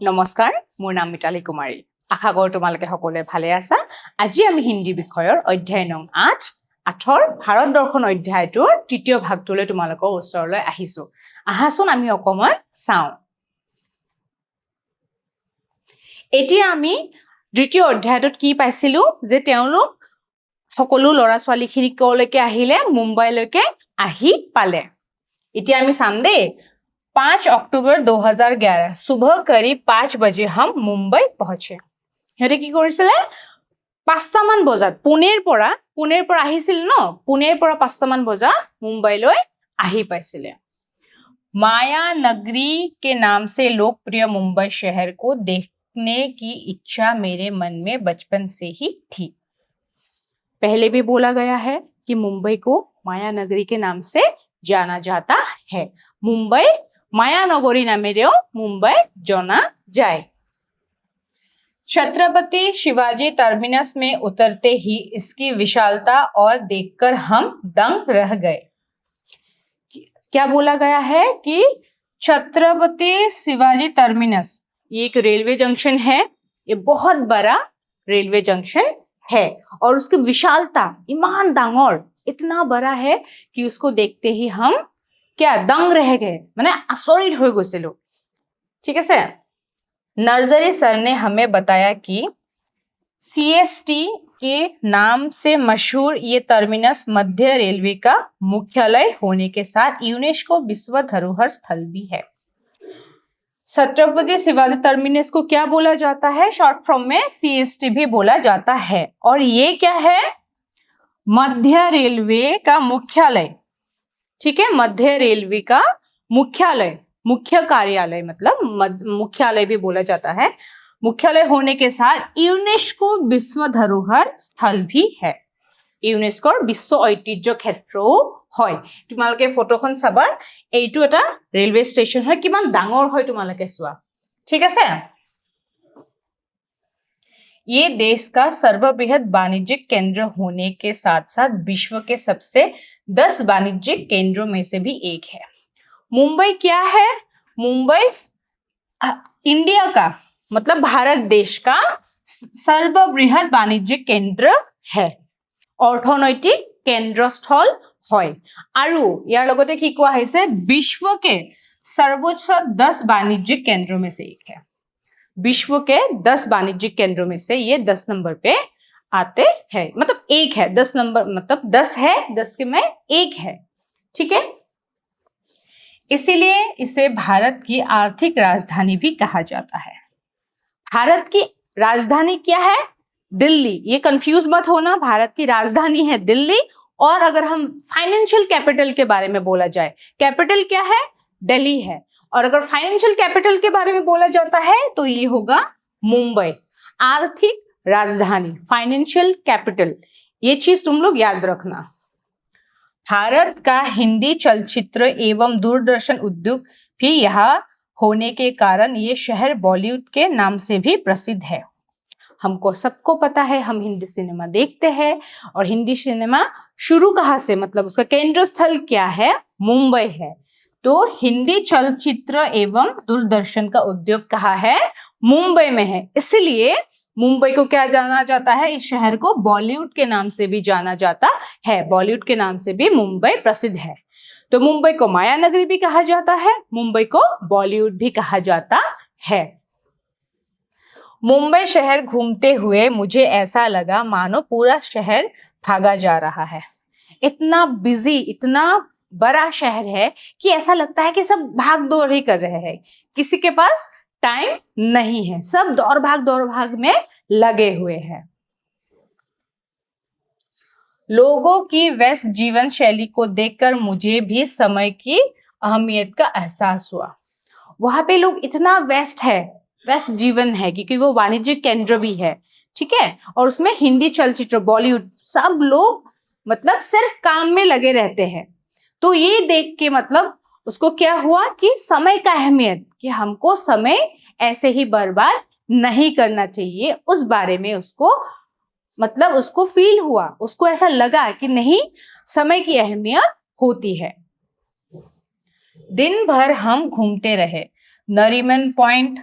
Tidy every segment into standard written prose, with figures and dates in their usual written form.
নমস্কাৰ, মোৰ নাম মিতালী কুমাৰী। আশা কৰোঁ তোমালোকে সকলোৱে ভালে আছা। আজি আমি হিন্দী বিষয়ৰ অধ্যায় নং 8 ভাৰত দৰ্শন অধ্যায়টোৰ তৃতীয় ভাগটোলৈ তোমালোকৰ ওচৰলৈ আহিছো। আহাচোন আমি অকমান চাওঁ। এতিয়া আমি দ্বিতীয় অধ্যায়টোত কি পাইছিলো যে তেওঁলোক সকলো ল'ৰা ছোৱালীখিনি কলৈকে আহিলে, মুম্বাইলৈকে আহি পালে। এতিয়া আমি চাম দেই। 5 अक्टूबर 2011 सुबह करीब 5 बजे हम मुंबई पहुंचे। সিহঁতে কি কৰিছিলে 5টা মান বজাত পুনেৰ পৰা আহিছিল ন, পুনেৰ পৰা 5টা মান বজাত মুম্বাইলৈ আহি পাইছিলে। माया नगरी के नाम से लोकप्रिय मुंबई शहर को देखने की इच्छा मेरे मन में बचपन से ही थी। पहले भी बोला गया है कि मुंबई को माया नगरी के नाम से जाना जाता है। मुंबई माया नगरी नामेरेও मुंबई जाना जाए। छत्रपति शिवाजी टर्मिनस में उतरते ही इसकी विशालता और देखकर हम दंग रह गए। क्या बोला गया है कि छत्रपति शिवाजी टर्मिनस ये एक रेलवे जंक्शन है, ये बहुत बड़ा रेलवे जंक्शन है और उसकी विशालता इमान डांगोर इतना बड़ा है कि उसको देखते ही हम क्या दंग रह गए, माने आसरित हो গৈছিলো। ठीक है। नर्सरी सर ने हमें बताया कि सीएसटी के नाम से मशहूर ये टर्मिनस मध्य रेलवे का मुख्यालय होने के साथ यूनेस्को विश्व धरोहर स्थल भी है। छत्रपति शिवाजी टर्मिनस को क्या बोला जाता है? शॉर्ट फॉर्म में सीएसटी भी बोला जाता है। और ये क्या है? मध्य रेलवे का मुख्यालय। ठीक है, मध्य रेलवे का मुख्यालय, मुख्य कार्यालय मतलब मुख्यालय भी बोला जाता है। मुख्यालय होने के साथ यूनेस्को विश्व धरोहर स्थल भी है। ইউনেস্কোৰ বিশ্ব ঐতিহ্য ক্ষেত্ৰও হয়। তোমালোকে ফটোখন চাবা, এইটো এটা ৰেলৱে ষ্টেচন হয়, কিমান ডাঙৰ হয় তোমালোকে চোৱা। ঠিক আছে। ये देश का सर्वबृहत वाणिज्यिक केंद्र होने के साथ साथ विश्व के सबसे 10 वाणिज्यिक केंद्रों में से भी एक है। मुंबई क्या है? मुंबई इंडिया का मतलब भारत देश का सर्वबृहत वाणिज्यिक केंद्र है, অৰ্থনৈতিক কেন্দ্ৰস্থল হয়। আৰু ইয়াৰ লগতে কি কোৱা হৈছে? विश्व के सर्वोच्च 10 वाणिज्यिक केंद्रों में से एक है। विश्व के 10 वाणिज्यिक केंद्रों में से ये 10 नंबर पे आते हैं, मतलब एक है। 10 नंबर मतलब 10 है, 10 के में एक है। ठीक है, इसीलिए इसे भारत की आर्थिक राजधानी भी कहा जाता है। भारत की राजधानी क्या है? दिल्ली। ये कंफ्यूज मत होना, भारत की राजधानी है दिल्ली। और अगर हम फाइनेंशियल कैपिटल के बारे में बोला जाए, कैपिटल क्या है? दिल्ली है। और अगर फाइनेंशियल कैपिटल के बारे में बोला जाता है तो ये होगा मुंबई। आर्थिक राजधानी, फाइनेंशियल कैपिटल, ये चीज तुम लोग याद रखना। भारत का हिंदी चलचित्र एवं दूरदर्शन उद्योग भी यहाँ होने के कारण ये शहर बॉलीवुड के नाम से भी प्रसिद्ध है। हमको सबको पता है, हम हिंदी सिनेमा देखते हैं और हिंदी सिनेमा शुरू कहाँ से, मतलब उसका केंद्र स्थल क्या है? मुंबई है। तो हिंदी चलचित्र एवं दूरदर्शन का उद्योग कहाँ है? मुंबई में है। इसलिए मुंबई को क्या जाना जाता है? इस शहर को बॉलीवुड के नाम से भी जाना जाता है। बॉलीवुड के नाम से भी मुंबई प्रसिद्ध है। तो मुंबई को माया नगरी भी कहा जाता है, मुंबई को बॉलीवुड भी कहा जाता है। मुंबई शहर घूमते हुए मुझे ऐसा लगा मानो पूरा शहर भागा जा रहा है। इतना बिजी, इतना बड़ा शहर है कि ऐसा लगता है कि सब भाग दौड़ ही कर रहे हैं, किसी के पास टाइम नहीं है, सब दौड़ भाग में लगे हुए हैं। लोगों की व्यस्त जीवन शैली को देखकर मुझे भी समय की अहमियत का एहसास हुआ। वहां पे लोग इतना व्यस्त जीवन है क्योंकि वो वाणिज्यिक केंद्र भी है। ठीक है, और उसमें हिंदी चलचित्र, बॉलीवुड, सब लोग मतलब सिर्फ काम में लगे रहते हैं। तो ये देख के मतलब उसको क्या हुआ कि समय का अहमियत, कि हमको समय ऐसे ही बर्बाद नहीं करना चाहिए, उस बारे में उसको मतलब उसको फील हुआ, उसको ऐसा लगा कि नहीं, समय की अहमियत होती है। दिन भर हम घूमते रहे, नरीमन पॉइंट,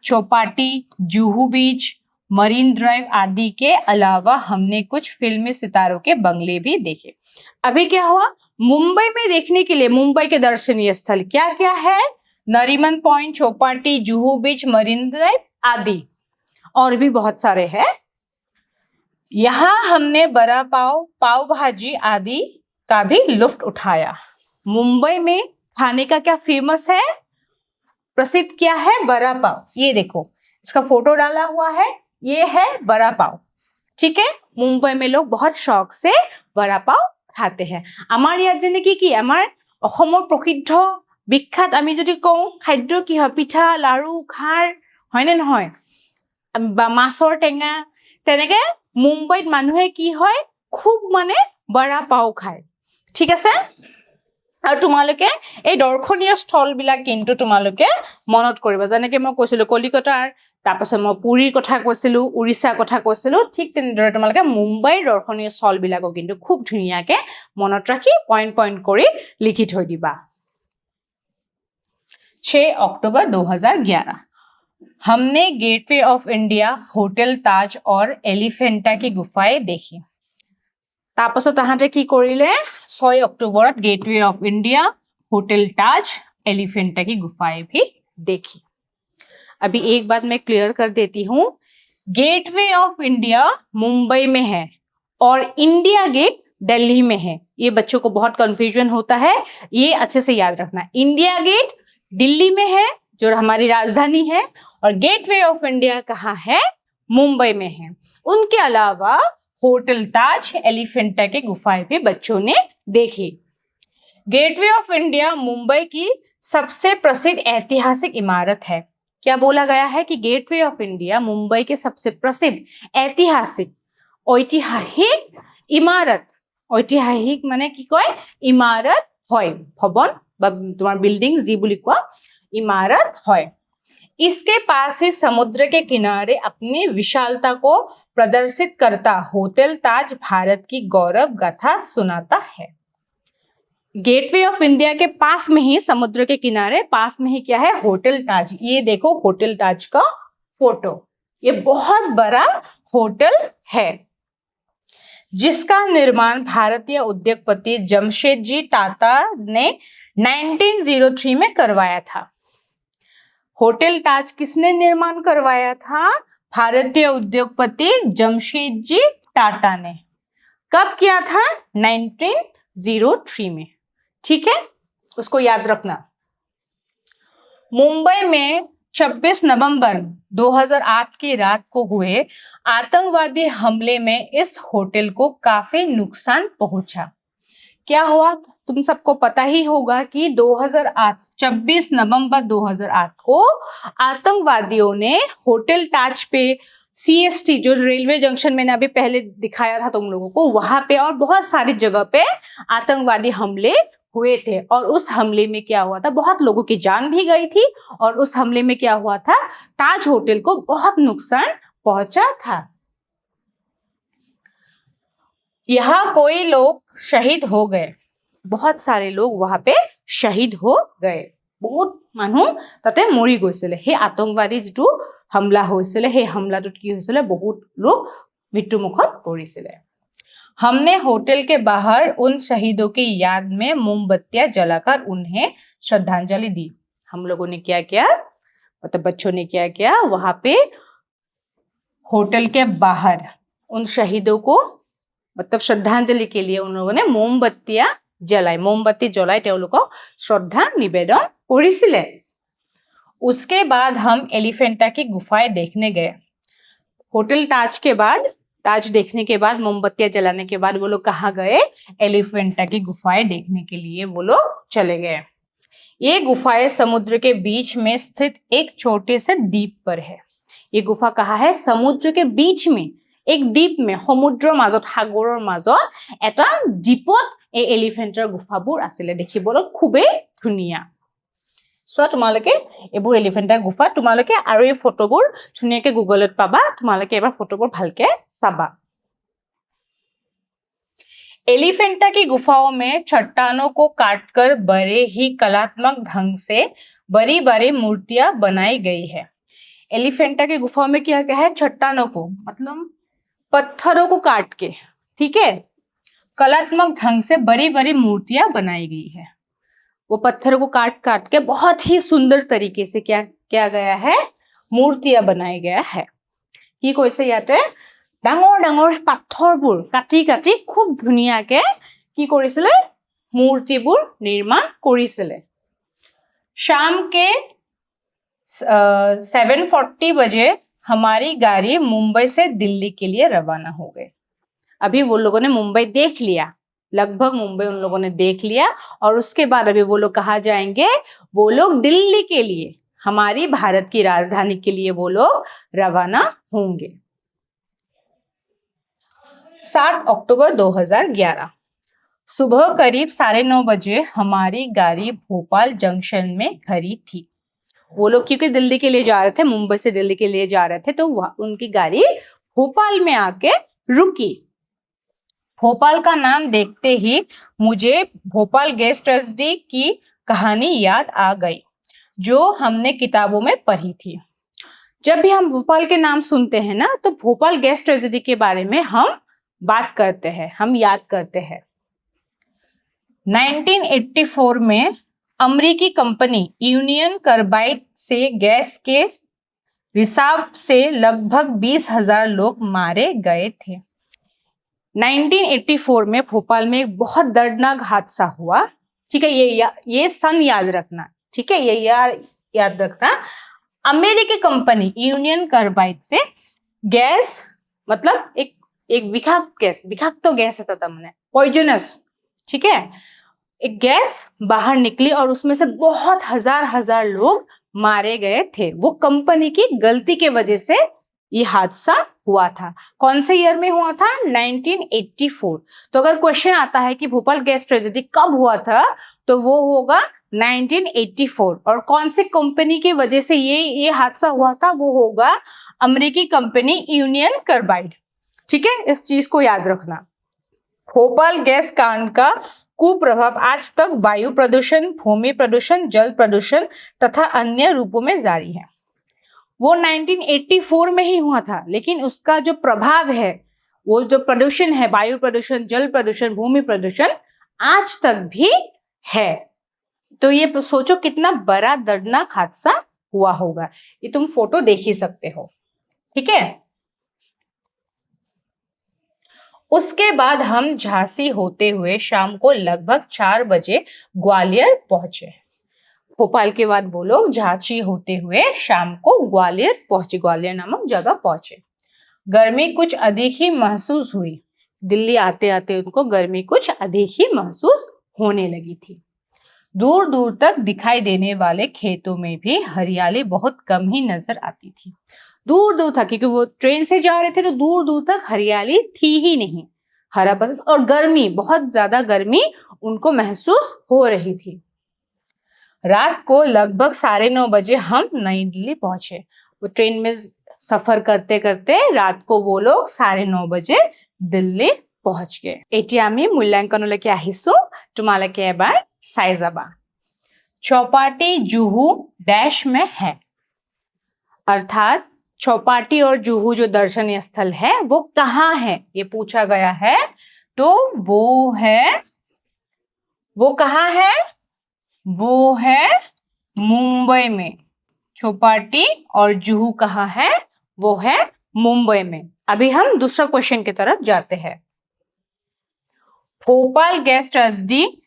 चौपाटी, जुहू बीच, मरीन ड्राइव आदि के अलावा हमने कुछ फिल्मी सितारों के बंगले भी देखे। अभी क्या हुआ, मुंबई में देखने के लिए मुंबई के दर्शनीय स्थल क्या क्या है, नरीमन पॉइंट, चौपाटी, जुहू बीच, मरीन ड्राइव आदि, और भी बहुत सारे हैं। यहाँ हमने बड़ा पाव, पाव भाजी आदि का भी लुत्फ उठाया। मुंबई में खाने का क्या फेमस है, प्रसिद्ध क्या है, बड़ा पाव। ये देखो इसका फोटो डाला हुआ है, ये है बड़ा पाव। ठीक है, मुंबई में लोग बहुत शौक से बड़ा पाव खाते हैं। আমাৰ ইয়াত যেনে কি আমাৰ অসমৰ প্ৰসিদ্ধ বিখ্যাত আমি যদি কওঁ খাদ্য কি হয়, পিঠা, লাৰু, খাৰ, হয়নে নহয়, বা মাছৰ টেঙা, তেনেকে মুম্বাইত মানুহে কি হয় খুব মানে বৰা পাও খায়। ঠিক আছে, আৰু তোমালোকে এই দৰ্শনীয় স্থলবিলাক কিন্তু তোমালোকে মনত কৰিবা, যেনেকে মই কৈছিলো কলিকতাৰ, তাৰপাছত মই পুৰীৰ কথা কৈছিলো, উৰিষ্যাৰ কথা কৈছিলো, ঠিক তেনেদৰে তোমালোকে মুম্বাইৰ দৰ্শনীয় স্থলবিলাকো কিন্তু খুব ধুনীয়াকে মনত ৰাখি পইণ্ট পইণ্ট কৰি লিখি থৈ দিবা। 6 अक्टूबर 2011 हमने गेटवे ऑफ इंडिया, होटल ताज और एलिफेंटा की गुफाएं देखी। तापसो तहांते की करिले 6 अक्टूबर गेटवे ऑफ इंडिया, होटल ताज, एलिफेंटा की गुफाएं भी देखी। अभी एक बात मैं क्लियर कर देती हूँ, गेटवे ऑफ इंडिया मुंबई में है और इंडिया गेट दिल्ली में है। ये बच्चों को बहुत कंफ्यूजन होता है, ये अच्छे से याद रखना। इंडिया गेट दिल्ली में है जो हमारी राजधानी है, और गेटवे ऑफ इंडिया कहाँ है, मुंबई में है। उनके अलावा होटल ताज, एलिफेंटा के गुफाएं भी बच्चों ने देखी। गेटवे ऑफ इंडिया मुंबई की सबसे प्रसिद्ध ऐतिहासिक इमारत है। क्या बोला गया है कि गेटवे ऑफ इंडिया मुंबई के सबसे प्रसिद्ध ऐतिहासिक ऐतिहासिक इमारत, ऐतिहासिक माने की कय इमारत হয়, भवन বা তোমার बिल्डिंग जी বুলি কোৱা इमारत है। इसके पास ही समुद्र के किनारे अपनी विशालता को प्रदर्शित करता होटल ताज भारत की गौरव गाथा सुनाता है। गेटवे ऑफ इंडिया के पास में ही, समुद्र के किनारे पास में ही क्या है, होटल ताज। ये देखो होटल ताज का फोटो, ये बहुत बड़ा होटल है जिसका निर्माण भारतीय उद्योगपति जमशेदजी टाटा ने 1903 में करवाया था। होटल ताज किसने निर्माण करवाया था, भारतीय उद्योगपति जमशेदजी टाटा ने। कब किया था, 1903 में। ठीक है, उसको याद रखना। मुंबई में 26 नवंबर 2008 की रात को हुए आतंकवादी हमले में इस होटल को काफी नुकसान पहुंचा। क्या हुआ, तुम सबको पता ही होगा कि 2008 26 नवंबर 2008 को आतंकवादियों ने होटल ताज पे, CST जो रेलवे जंक्शन मैंने अभी पहले दिखाया था तुम लोगों को, वहां पे और बहुत सारी जगह पे आतंकवादी हमले हुए थे। और उस हमले में क्या हुआ था, बहुत लोगों की जान भी गई थी, और उस हमले में क्या हुआ था, ताज होटल को बहुत नुकसान पहुंचा था। यहाँ कोई लोग शहीद हो गए, बहुत सारे लोग वहां पे शहीद हो गए, बहुत মানুহ তাতে মৰি গৈছিলে। সেই আতংকবাদী যিটো हमला হৈছিলে, সেই हमलाটোত কি হৈছিলে, বহুত লোক মৃত্যুমুখত পৰিছিলে। हमने होटल के बाहर उन शहीदों की याद में मोमबत्तियां जलाकर उन्हें श्रद्धांजलि दी। हम लोगों ने क्या किया, मतलब बच्चों ने क्या किया, वहां पे होटल के बाहर उन शहीदों को मतलब श्रद्धांजलि के लिए उन लोगों ने मोमबत्तियां जलाई, मोमबत्ती जलाई তেওঁলোকক श्रद्धा निवेदन কৰিছিলে। उसके बाद हम एलिफेंटा की गुफाएं देखने गए। होटल ताज के बाद, ताज देखने के बाद, मोमबत्तियां जलाने के बाद वो लोग कहाँ गए, एलिफेंटा की गुफाएं देखने के लिए वो लोग चले गए। ये गुफाएं समुद्र के बीच में स्थित एक छोटे से द्वीप पर है। ये गुफा कहाँ है, समुद्र के बीच में, एक द्वीप में, समुद्र মাজত, সাগৰৰ মাজত এটা দ্বীপত এই এলিফেন্টৰ গুফাবোৰ আছিলে। দেখিবলৈ খুবেই ধুনীয়া। সো তোমালোকে এইবোৰ এলিফেন্টাৰ গুফা, তোমালোকে আৰু এই ফটোবোৰ ধুনীয়াকে গুগলত পাবা, তোমালোকে এবাৰ ফটোবোৰ ভালকে চাবা। एलिफेंटा की गुफाओं में चट्टानों को काटकर बड़े ही कलात्मक ढंग से बड़ी बड़ी मूर्तियां बनाई गई है। एलिफेंटा की गुफा में क्या क्या है? चट्टानों को, मतलब पत्थरों को काट के, ठीक है, कलात्मक ढंग से बड़ी बड़ी मूर्तियां बनाई गई है। वो पत्थरों को काट काट के बहुत ही सुंदर तरीके से क्या किया गया है? मूर्तियां बनाया गया है। কি কৈছে ইয়াতে? ডাঙৰ ডাঙৰ পাথৰবোৰ কাটি কাটি খুব ধুনীয়াকে কি কৰিছিলে? মূৰ্তিবোৰ নিৰ্মাণ কৰিছিলে। शाम के 7:40 बजे हमारी गाड़ी मुंबई से दिल्ली के लिए रवाना हो गए। अभी वो लोगों ने मुंबई देख लिया, लगभग मुंबई उन लोगों ने देख लिया, और उसके बाद अभी वो लोग कहाँ जाएंगे? वो लोग दिल्ली के लिए, हमारी भारत की राजधानी के लिए वो लोग रवाना होंगे। 7 अक्टूबर 2011 सुबह करीब 9:30 बजे हमारी गाड़ी भोपाल जंक्शन में खड़ी थी। वो लोग क्योंकि दिल्ली के लिए जा रहे थे, मुंबई से दिल्ली के लिए जा रहे थे, तो उनकी गाड़ी भोपाल में आके रुकी। भोपाल का नाम देखते ही मुझे भोपाल गैस ट्रेजेडी की कहानी याद आ गई, जो हमने किताबों में पढ़ी थी। जब भी हम भोपाल के नाम सुनते हैं ना, तो भोपाल गैस ट्रेजेडी के बारे में हम बात करते हैं, हम याद करते हैं। 1984 में अमेरिकी कंपनी यूनियन कार्बाइड से गैस के रिसाव से लगभग 20,000 लोग मारे गए थे। 1984 में भोपाल में एक बहुत दर्दनाक हादसा हुआ, ठीक है, ये सन याद रखना, ठीक है, ये याद रखना। अमेरिकी कंपनी यूनियन कार्बाइड से गैस, मतलब एक विषाक्त तो गैस है, तमने पॉइजनस, ठीक है, एक गैस बाहर निकली और उसमें से बहुत हजार लोग मारे गए थे। वो कंपनी की गलती के वजह से ये हादसा हुआ था। कौन से ईयर में हुआ था? 1984। तो अगर क्वेश्चन आता है कि भोपाल गैस ट्रेजेडी कब हुआ था, तो वो होगा 1984। और कौन सी कंपनी की वजह से ये हादसा हुआ था? वो होगा अमेरिकी कंपनी यूनियन कार्बाइड, ठीक है, इस चीज को याद रखना। भोपाल गैस कांड का कुप्रभाव आज तक वायु प्रदूषण, भूमि प्रदूषण, जल प्रदूषण तथा अन्य रूपों में जारी है। वो 1984 में ही हुआ था, लेकिन उसका जो प्रभाव है, वो जो प्रदूषण है, वायु प्रदूषण, जल प्रदूषण, भूमि प्रदूषण, आज तक भी है। तो ये सोचो कितना बड़ा दर्दनाक हादसा हुआ होगा। ये तुम फोटो देख ही सकते हो, ठीक है। उसके बाद हम झांसी होते हुए शाम को लगभग 4 बजे ग्वालियर पहुंचे। भोपाल के बाद वो लोग झांसी होते हुए शाम को ग्वालियर पहुंचे, ग्वालियर नामक जगह पहुंचे। गर्मी कुछ अधिक ही महसूस हुई। दिल्ली आते आते उनको गर्मी कुछ अधिक ही महसूस होने लगी थी। दूर दूर तक दिखाई देने वाले खेतों में भी हरियाली बहुत कम ही नजर आती थी। दूर दूर तक, क्योंकि वो ट्रेन से जा रहे थे, तो दूर दूर तक हरियाली थी ही नहीं, हरा भरा, और गर्मी, बहुत ज्यादा गर्मी उनको महसूस हो रही थी। रात को लगभग 9:30 बजे हम नई दिल्ली पहुंचे। वो ट्रेन में सफर करते करते रात को वो लोग 9:30 बजे दिल्ली पहुंच गए। এতিয়া আমি মূল্যাঙ্কনলৈকে আহিছো, তোমালোকে এবাৰ চাই যাবা। चौपाटी जुहू डैश में है, अर्थात चौपाटी और जुहू जो दर्शनीय स्थल है वो कहाँ है, ये पूछा गया है। तो वो कहाँ है? वो है मुंबई में। चौपाटी और जुहू कहाँ है? वो है मुंबई में। अभी हम दूसरा क्वेश्चन की तरफ जाते हैं। भोपाल गैस ट्रेजेडी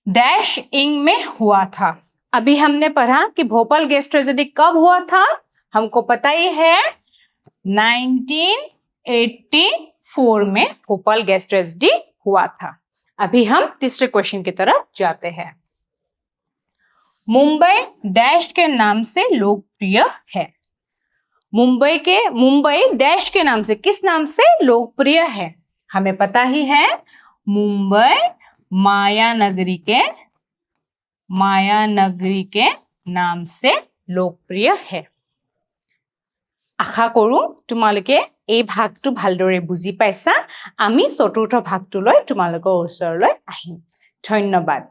डैश इंग में हुआ था। अभी हमने पढ़ा कि भोपाल गैस ट्रेजेडी कब हुआ था, हमको पता ही है 1984 में भोपाल गैस ट्रेजेडी हुआ था। अभी हम तीसरे क्वेश्चन की तरफ जाते हैं। मुंबई डैश के नाम से लोकप्रिय है। मुंबई डैश के नाम से, किस नाम से लोकप्रिय है? हमें पता ही है, मुंबई माया नगरी के नाम से लोकप्रिय है। आशा करूं তোমালোকে এই ভাগটো ভালদৰে বুজি পাইছা। আমি চতুৰ্থ ভাগটোলৈ তোমালোকৰ ওচৰলৈ আহিম। ধন্যবাদ।